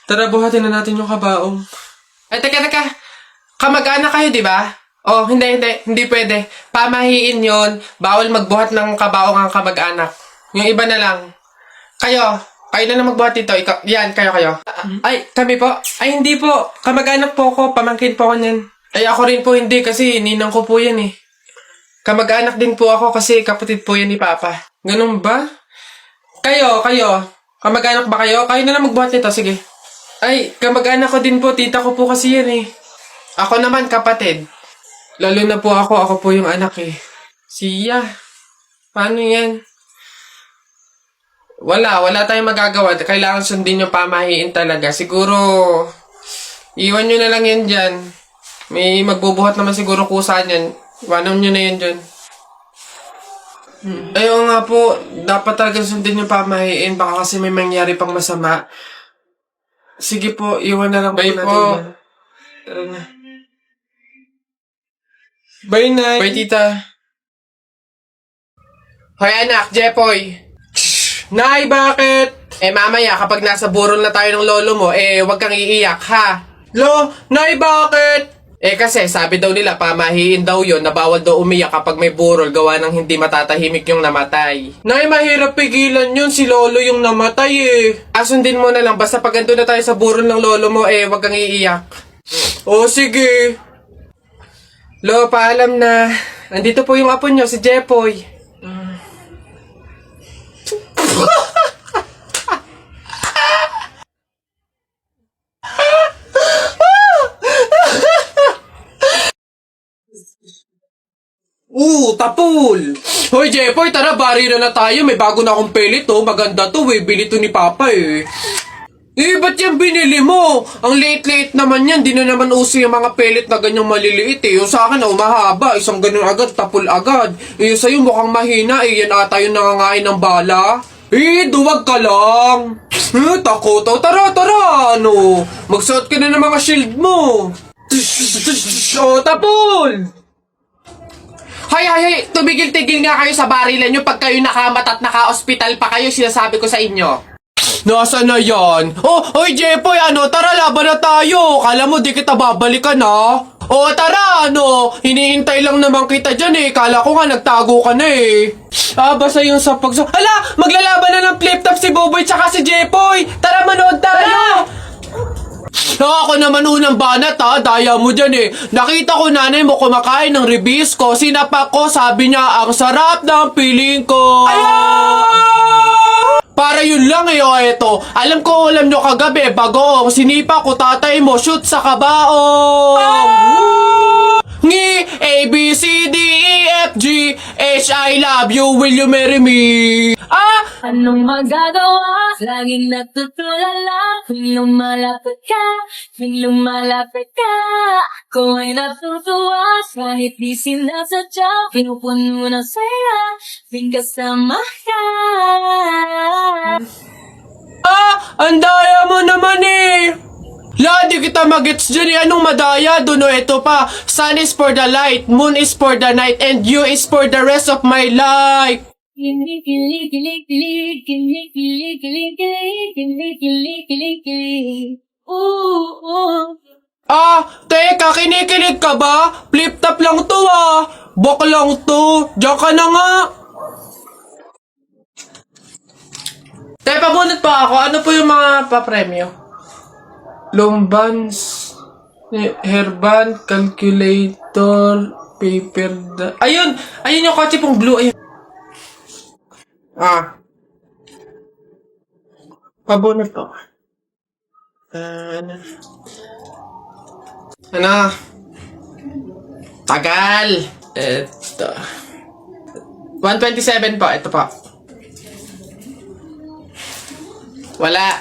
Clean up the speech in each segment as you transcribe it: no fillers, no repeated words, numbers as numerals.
Tara, buhatin na natin yung kabaong. Ay, teka. Kamag-anak kayo, di ba? Oh, hindi pwede. Pamahiin yon. Bawal magbuhat ng kabaong ang kamag-anak. Yung iba na lang. Kayo na lang magbuhat dito. Yan, kayo. Ay, kami po. Ay, hindi po. Kamag-anak po ako. Pamangkin po ako niyan. Ay, ako rin po hindi kasi ninang ko po yan eh. Kamag-anak din po ako kasi kapatid po yan ni Papa. Ganun ba? Kayo. Kamag-anak ba kayo? Kayo na lang magbuhat nito, sige. Ay, kamag-anak ko din po. Tita ko po kasi yan eh. Ako naman, kapatid. Lalo na po ako po yung anak eh. Siya. Paano yan? Wala tayong magagawa. Kailangan sundin yung pamahiin talaga. Siguro, iwan nyo na lang yan dyan. May magbubuhat naman siguro kusa yan. Iwanan nyo na yan dyan. Ayaw nga po, dapat talaga sundin yung pamahiin. Baka kasi may mangyari pang masama. Sige po, iwan na lang po natin. Bye po. Tara na. Bye, Nay. Bye, Tita. Hoy, anak, Jepoy. Nay, bakit? Mamaya, kapag nasa burol na tayo ng lolo mo, wag kang iiyak, ha? Nay, bakit? Kasi sabi daw nila, pamahiin daw yun na bawal daw umiyak kapag may burol gawa ng hindi matatahimik yung namatay. Nay, mahirap pigilan yun. Si lolo yung namatay Asundin mo na lang. Basta pag andun na tayo sa burol ng lolo mo, wag kang iiyak. Sige. Paalam na. Nandito po yung apo nyo, si Jepoy. Tapul! Hoy, Jepoy, tara, bari na tayo. May bago na akong pellet, Maganda to, Bili to ni Papa, ba't yan binili mo? Ang late naman yan. Di na naman uso yung mga pellet na ganyang maliliit, Yung sa akin, mahaba. Isang ganun agad, tapul agad. Yung sa'yo mukhang mahina, Yan ata yung nangangain ng bala. Duwag ka lang. Takot. Tara, ano? Magsuot ka na ng mga shield mo. Tapul! Hay, tumigil-tigil nga kayo sa barilan nyo pag kayo nakamat at naka-hospital pa kayo, sinasabi ko sa inyo. Nasaan na yan? Hoy, Jepoy, tara, laban na tayo. Kala mo, di kita babalikan, tara, hinihintay lang naman kita dyan, Kala ko nga, nagtago ka na, basta yung sa Hala, maglalaban na ng flip-top si Boboy tsaka si Jepoy. Tara, manood tayo. Ako naman unang banat, Daya mo dyan, Nakita ko nanay mo kumakain ng ribisco. Sinapak ko, sabi niya, ang sarap ng piling ko. Para yun lang, eto. Alam nyo kagabi, bagoong sinipa ko tatay mo, shoot sa kabaong. Ngi, A, B, C, D, E, F, G, H, I love you, will you marry me? Anong magagawa? Laging natutulala. Tuwing lumalapit ka, ako ay natutuwa. Kahit di sinasadya, pinupuno ng saya, tuwing kasama ka. Ang daya mo naman, di kita magets dyan, Anong madaya? Duno, ito pa. Sun is for the light, moon is for the night, and you is for the rest of my life. Teka, kinikilig ka ba? Flip-top lang to, Bok lang to. Diyan ka na nga. Pabunot pa ako. Ano po yung mga papremyo? Lombans, hairband, calculator, paper, Ayun yung kotse pong blue. Ayun. Pabunot po. Tagal. Ito. 127 po. Ito po. Wala.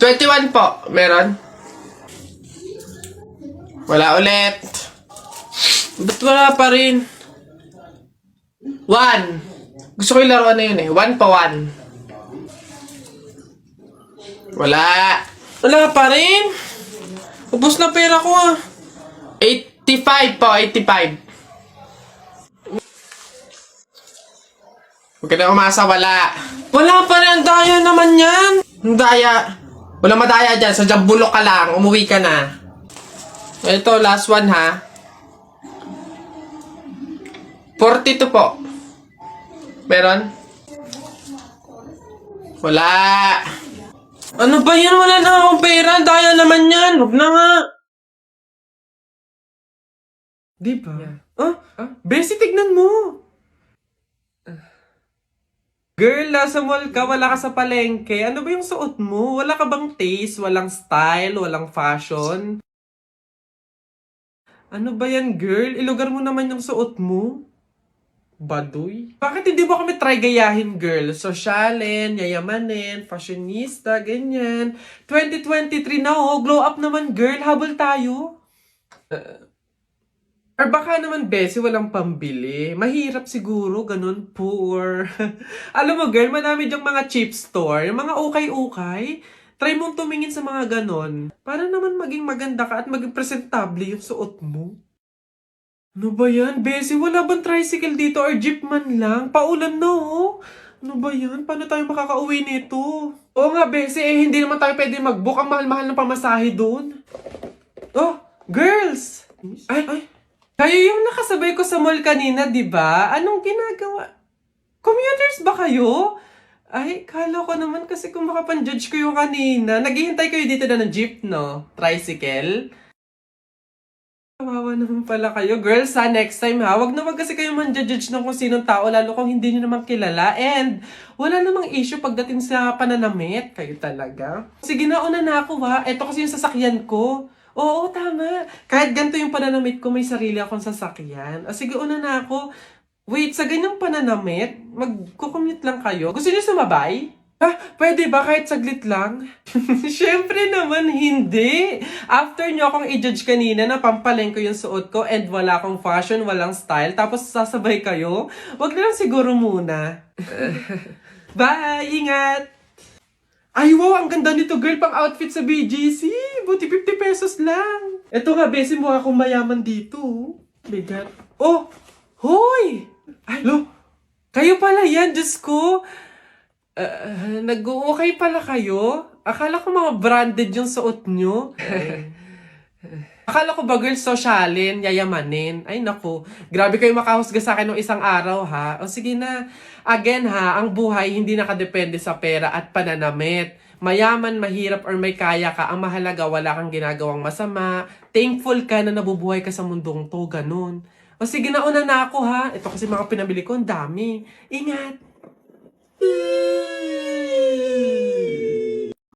21 po. Meron? Wala ulit. Ba't wala pa rin? 1. Gusto ko yung laruan na yun 1 pa 1. Wala. Wala pa rin. Ubus na pera ko 85 po, 85. Huwag ka na umasa, wala. Wala pa rin, ang daya naman yan. Ang daya. Walang madaya dyan. Sadyang bulok ka lang. Umuwi ka na. Ito, last one ha. 42 po. Meron? Wala. Ano ba yan? Wala na akong pera. Daya naman yan. Huwag na nga. Di ba? Bessie, tignan mo. Girl, nasa mall ka, wala ka sa palengke. Ano ba yung suot mo? Wala ka bang taste? Walang style? Walang fashion? Ano ba yan, girl? Ilugar mo naman yung suot mo. Baduy? Bakit hindi mo kami try gayahin, girl? Sosyalin, yayamanin, fashionista, ganyan. 2023 na oh, glow up naman, girl. Habol tayo. Or baka naman, Bessie, walang pambili. Mahirap siguro, ganun, poor. Alam mo, girl, madami dyang mga cheap store, yung mga ukay-ukay. Try mong tumingin sa mga ganon. Para naman maging maganda ka at maging presentable yung suot mo. Ano ba yan, Bessie? Wala bang tricycle dito or jeep man lang? Paulan na, oh. Ano ba yan? Paano tayo makakauwi nito? Oo nga, Bessie, hindi naman tayo pwede mag-book. Ang mahal-mahal ng pamasahe doon. Oh, girls! Ay. Kayo yung nakasabay ko sa mall kanina, di ba? Anong ginagawa? Commuters ba kayo? Ay, kala ko naman kasi kung makapan-judge ko yung kanina. Naghihintay kayo dito na ng jeep, no? Tricycle. Kawawa naman pala kayo. Girls, ha, next time ha, wag kasi kayo man-judge ng kung sinong tao, lalo kung hindi nyo naman kilala. And wala namang issue pagdating sa pananamit. Kayo talaga. Sige, nauna na ako ha. Ito kasi yung sasakyan ko. Oo, tama. Kahit ganito yung pananamit ko, may sarili akong sasakyan. O sige, una na ako. Wait, sa ganyang pananamit, magkukommute lang kayo? Gusto niyo sumabay? Pwede ba kahit saglit lang? Siyempre naman, hindi. After nyo akong i-judge kanina na pampaleng ko yung suot ko and wala akong fashion, walang style, tapos sasabay kayo, wag na lang siguro muna. Bye! Ingat! Ay, wow! Ang ganda nito, girl! Pang outfit sa BGC! Buti 50 pesos lang! Eto nga, Bessie, mukha akong mayaman dito. Bigat. Oh! Hoy! Ay, lo! Kayo pala yan, Diyos ko! Nag-okay pala kayo? Akala ko mga branded yung suot nyo. Akala ko ba, girl, sosyalin, yayamanin. Ay, naku. Grabe kayo makahusga sa akin ng isang araw, ha? O sige na. Again, ha, ang buhay hindi nakadepende sa pera at pananamit. Mayaman, mahirap, or may kaya ka, ang mahalaga, wala kang ginagawang masama. Thankful ka na nabubuhay ka sa mundong to, ganun. O sige na, una na ako, ha? Ito kasi mga pinabili ko, ang dami. Ingat!